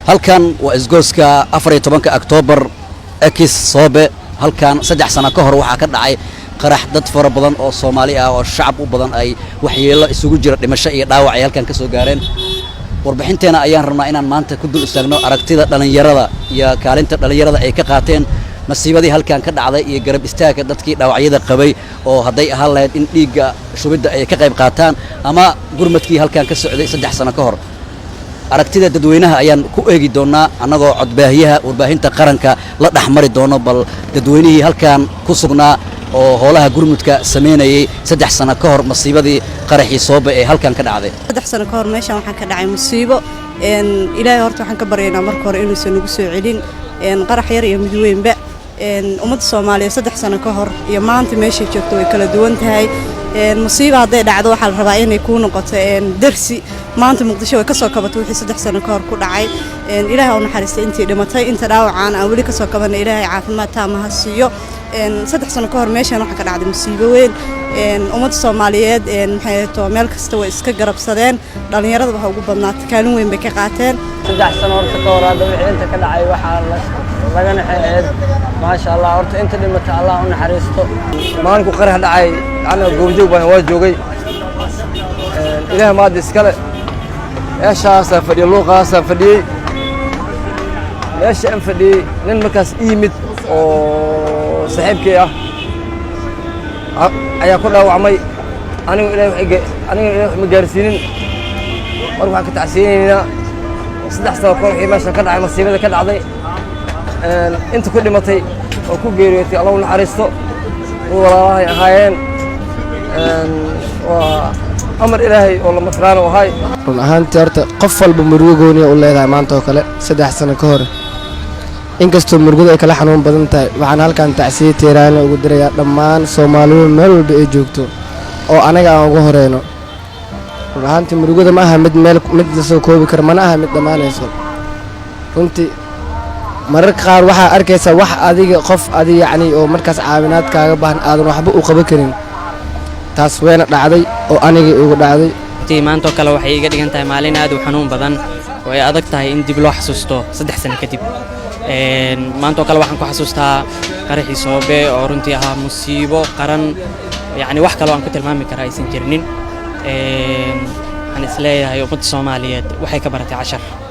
halkan waa isgooska 14 Oktoobar ekis Soobe halkan 3 sano ka hor waxa ka dhacay qarax dad fara badan oo Soomaali ah oo shacab u badan ay waxyeelo isugu jira dhimasho iyo dhaawac ay halkan ka soo gaareen warbixinteena ayaan rabnaa inaan maanta ku dul istaagno aragtida dhalinyarada iyo kaalinta dhalinyarada ay ka qaateen nasiibadii halkan ka dhacday iyo garab istaaga dadkii dhaawacyada qabay oo haday ahaan lahayd in dhiiga shubidda ay ka qayb qaataan ama gurmadkii halkan ka socday 3 sano ka hor aragtida dadweynaha ayaan ku eegi doonaa anagoo codbaahiyaha warbaahinta qaranka la dhaxmari doono bal dadweynihii halkan ku sugnaa oo hoolaha gurmudka sameynayay 3 sano ka hor masiibadii qaraxii Soobe ee halkan ka dhacday 3 sano ka hor meeshan waxaan ka dhacay musiibo ilaahay horta waxaan ka baryaynaa marka hore inuu soo nagu soo celin qarax yar iyo mid weynba ummadda Soomaaliyeed 3 sano ka hor iyo maanta meesha joogto way kala duwan tahay musiibo haday dhacdo waxa la rabaa inay ku noqoto darsi maanta Muqdisho way ka soo kabatay wixii 3 sano ka hor ku dhacay ilaahay oo naxariistay intii dhimatay inta dhaawacaan aan wali ka soo kabanay ilaahay caafimaad taam ha siiyo 3 sano ka hor meeshan waxa ka dhacday musiibo weyn ummadda Soomaaliyeed maxay tahay meel kasta way iska garabsadeen dhalinyarada waxa ugu badnaatay kaalin weyn bay ka qaateen 3 sano horta ka hor hadda wixii inta ka dhacay waxa laga naxeeyay ma sha Allah horta inta dhimatay Allah u naxariisto maalinku qarax dhacay ana goobjoog baan waa joogay ilaahay maad iskale eeshaas fadhiyo luuqaas fadhiyay meesha aan fadhiyay nin markaas yimid oo saaxiibkay ah ayaa ku dhaawacmay anigu ilaahay ma gaarsiinin mar waxaan ka tacsiinayna 3 sano ka hor wixii meesha ka dhacay masiibada ka dhacday inta ku dhimatay oo ku geeriyootay Allah u naxariisto walaalahay ahaayeen waa amar ilaahay oo lama filaan oo hay run ahaantii horta qof walba murugo gooni u leedahay maanta oo kale 3 sano ka hor inkastoo murugada ay kala xanuun badan tahay waxaan halkan tacsiye teeraana ugu dirayaa dhammaan Soomaaliyeed meel walba ay joogto oo anaga aan ugu horeyno run ahaantii murugada ma aha mid la soo koobi karo mana aha mid dhamaanayso runtii mararka qaar waxa arkaysa wax adiga qof adiga yacni oo markaas caawinaad kaaga baahan aadan waxba u qaban karin taas weena dhacday oo aniga ugu dhacday maanta kale waxay iga dhigan tahay maalin aad u xanuun badan oo ay adag tahay in dib loo xasuusto 3 sano kadib maanta kale waxaan ku xasuustaa qaraxii Soobe oo runtii ahaa musiibo qaran yani wax kale oo aan ku tilmaami karaa aysan jirnin waxaan isleeyahay ummadda Soomaaliyeed waxay ka baratay 10